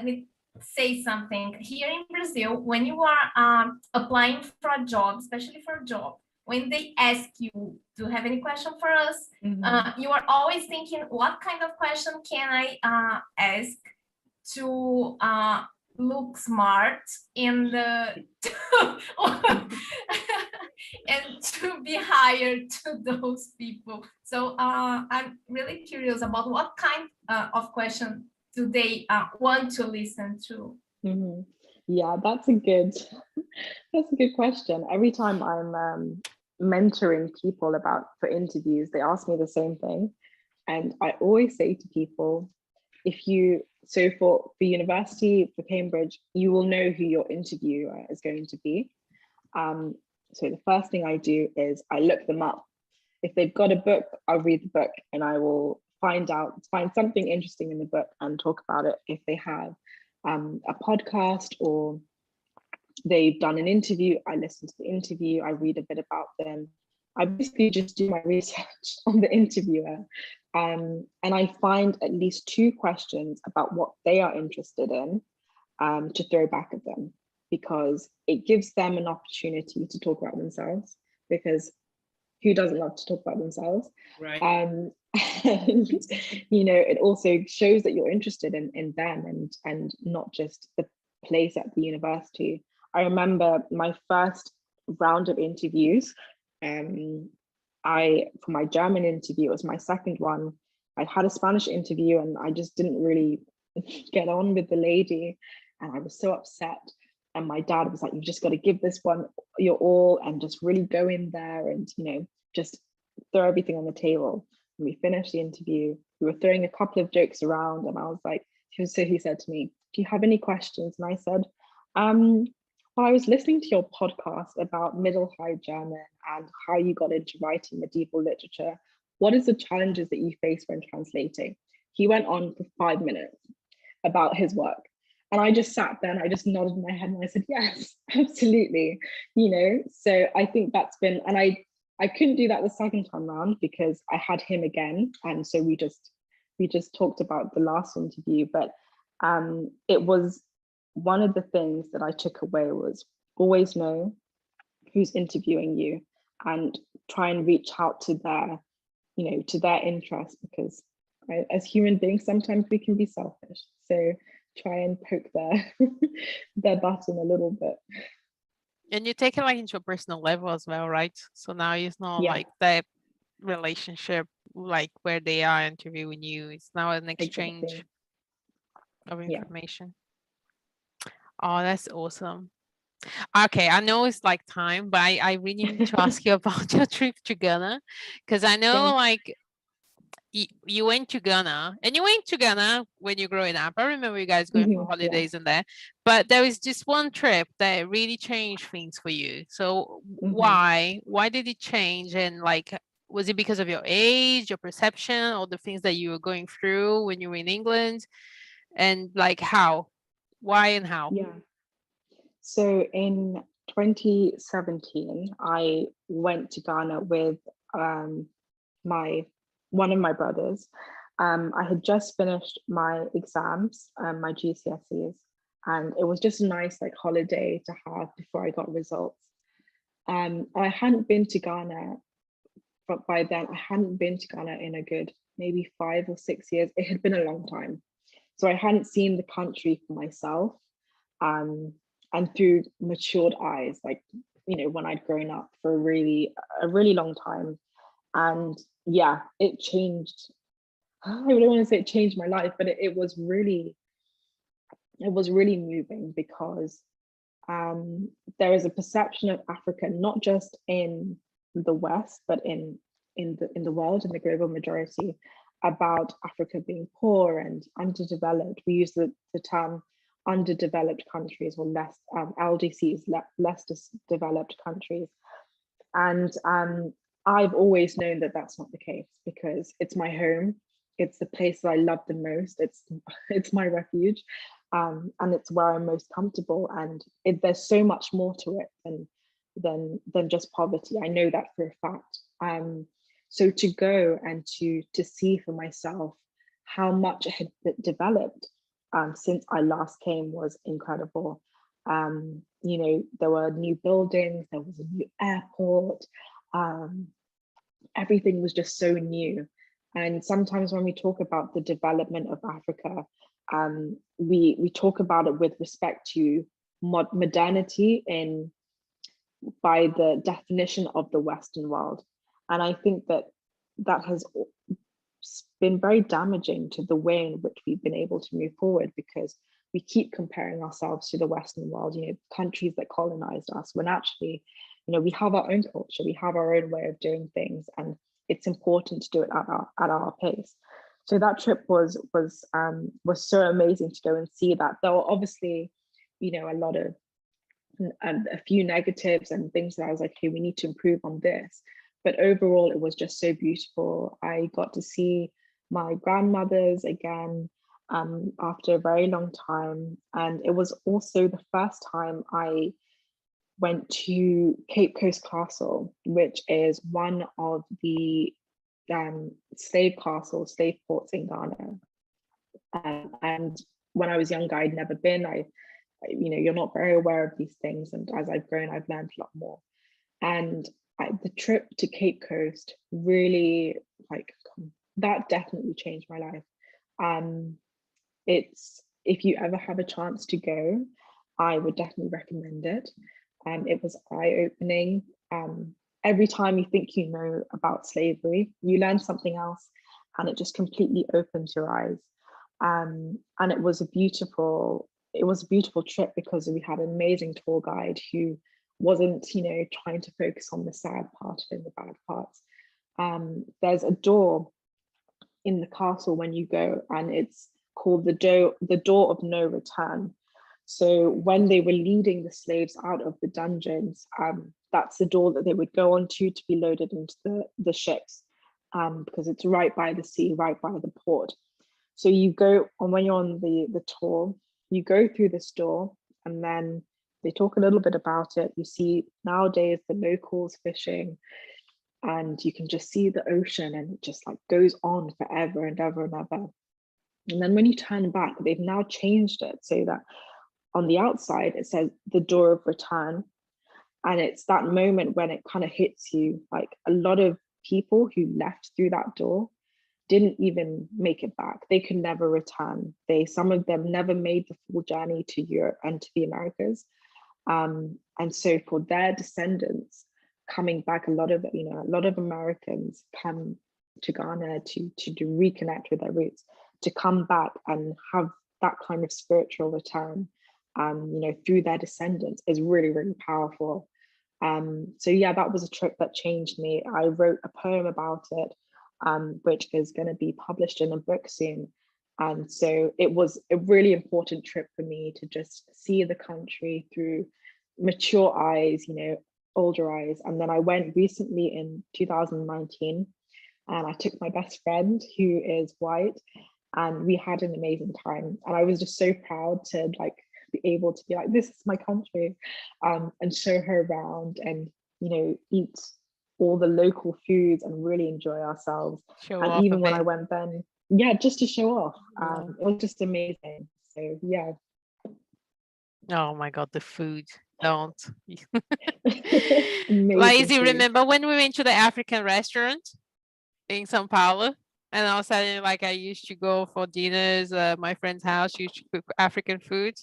me say something. Here in Brazil, when you are applying for a job, especially for a job, when they ask you, do you have any question for us? You are always thinking, what kind of question can I ask to look smart and and to be hired to those people. So I'm really curious about what kind of question do they want to listen to. Yeah, that's a good question. Every time I'm mentoring people for interviews, they ask me the same thing, and I always say to people, for university, for Cambridge, you will know who your interviewer is going to be. So the first thing I do is I look them up. If they've got a book, I'll read the book and I will find something interesting in the book and talk about it. If they have a podcast or they've done an interview, I listen to the interview, I read a bit about them. I basically just do my research on the interviewer. And I find at least 2 questions about what they are interested in to throw back at them, because it gives them an opportunity to talk about themselves, because who doesn't love to talk about themselves? Right. And you know, it also shows that you're interested in them and not just the place at the university. I remember my first round of interviews, for my German interview, it was my second one. I'd had a Spanish interview and I just didn't really get on with the lady, and I was so upset. And my dad was like, you've just got to give this one your all and just really go in there and, you know, just throw everything on the table. And we finished the interview. We were throwing a couple of jokes around, and I was like, so he said to me, do you have any questions? And I said, well, I was listening to your podcast about Middle High German and how you got into writing medieval literature. What is the challenges that you face when translating? He went on for 5 minutes about his work. And I just sat there and I just nodded my head and I said, yes, absolutely. You know, so I think that's been, and I couldn't do that the second time round because I had him again. And so we just we just talked about the last interview, but it was one of the things that I took away was always know who's interviewing you and try and reach out to their, to their interest, because as human beings, sometimes we can be selfish. So try and poke their their button a little bit. And you take it like into a personal level as well, right? So now it's not like that relationship like where they are interviewing you. It's now an exchange of information. Oh, that's awesome. Okay, I know it's like time, but I really need to ask you about your trip to Ghana, because I know like you went to Ghana, and you went to Ghana when you're growing up. I remember you guys going for holidays and there, but there was just one trip that really changed things for you. So why did it change? And like, was it because of your age, your perception, or the things that you were going through when you were in England? And like how, why and how? Yeah. So in 2017, I went to Ghana with one of my brothers. I had just finished my exams, my GCSEs, and it was just a nice like holiday to have before I got results. I hadn't been to Ghana, but by then I hadn't been to Ghana in a good maybe 5 or 6 years. It had been a long time. So I hadn't seen the country for myself, and through matured eyes, like, when I'd grown up for a really long time. And yeah, it changed. I don't want to say it changed my life, but it was really moving, because there is a perception of Africa, not just in the West, but in the world, in the global majority, about Africa being poor and underdeveloped. We use the term underdeveloped countries, or less LDCs, less developed countries. And I've always known that that's not the case, because it's my home. It's the place that I love the most. It's my refuge, and it's where I'm most comfortable. And there's so much more to it than just poverty. I know that for a fact. So to go and to see for myself how much it had developed since I last came was incredible. There were new buildings, there was a new airport, everything was just so new. And sometimes when we talk about the development of Africa, we talk about it with respect to modernity by the definition of the Western world. And I think that has been very damaging to the way in which we've been able to move forward, because we keep comparing ourselves to the Western world, countries that colonized us, when actually, we have our own culture, we have our own way of doing things, and it's important to do it at our pace. So that trip was so amazing to go and see that. There were obviously, a lot of a few negatives and things that I was like, okay, we need to improve on this. But overall, it was just so beautiful. I got to see my grandmothers again after a very long time. And it was also the first time I went to Cape Coast Castle, which is one of the slave ports in Ghana. And when I was younger, I'd never been. You're not very aware of these things. And as I've grown, I've learned a lot more. And the trip to Cape Coast really, that definitely changed my life. If you ever have a chance to go, I would definitely recommend it. It was eye-opening. Every time you think you know about slavery, you learn something else, and it just completely opens your eyes. And it was a beautiful trip, because we had an amazing tour guide who wasn't, trying to focus on the sad part and the bad parts. There's a door in the castle when you go, and it's called the door of no return. So when they were leading the slaves out of the dungeons, that's the door that they would go on to be loaded into the ships, because it's right by the sea, right by the port. So you go, and when you're on the tour, you go through this door, and then they talk a little bit about it. You see nowadays the locals fishing, and you can just see the ocean, and it just like goes on forever and ever and ever. And then when you turn back, they've now changed it so that on the outside it says the door of return. And it's that moment when it kind of hits you, like a lot of people who left through that door didn't even make it back. They could never return. Some of them never made the full journey to Europe and to the Americas. And so for their descendants coming back, a lot of Americans come to Ghana to reconnect with their roots, to come back and have that kind of spiritual return, through their descendants, is really, really powerful. So yeah, that was a trip that changed me. I wrote a poem about it, which is going to be published in a book soon. And so it was a really important trip for me to just see the country through mature eyes, older eyes. And then I went recently in 2019, and I took my best friend who is white, and we had an amazing time. And I was just so proud to be able to be like, this is my country, and show her around and, eat all the local foods and really enjoy ourselves. Show And off even a when bit. I went then, yeah, just to show off. Yeah. It was just amazing. So yeah. Oh my God, the food. Don't. Amazing Lazy, food. remember when we went to the African restaurant in Sao Paulo? And I was telling you, like, I used to go for dinners. My friend's house used to cook African food.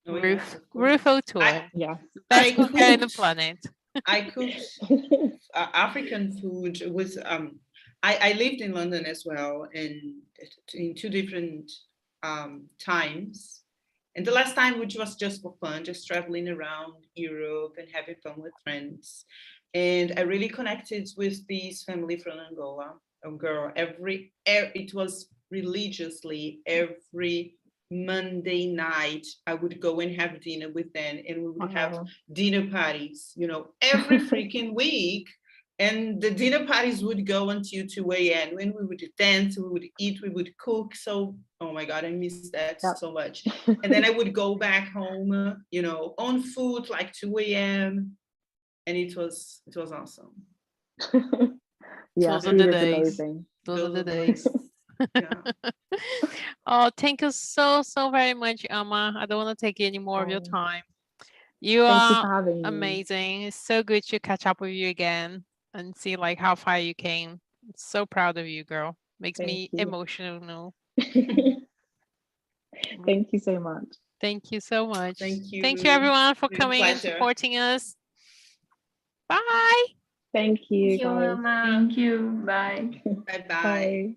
Oh, yes, of course. Rufo tour. Yeah. Best cooker in the cooked- planet. I cooked African food with I lived in London as well, and in two different times. And the last time, which was just for fun, just traveling around Europe and having fun with friends. And I really connected with this family from Angola. A girl, it was religiously every Monday night, I would go and have dinner with them, and we would have dinner parties, every freaking week. And the dinner parties would go until 2 a.m. When we would dance, we would eat, we would cook. So, oh my God, I miss that so much. And then I would go back home, on foot, like 2 a.m. And it was awesome. Yeah, Those are food the is days. amazing. Those are the days. Yeah. Oh, thank you so very much, Amma. I don't want to take any more of your time. You Thank you are for having me. amazing. It's so good to catch up with you again and see like how far you came. So proud of you, girl. Makes me emotional. Thank you so much. Thank you so much. Thank you. Thank you everyone for It's a coming and pleasure. supporting us. Bye. Thank you, guys. Emma. Thank you. Bye. Bye-bye. Bye.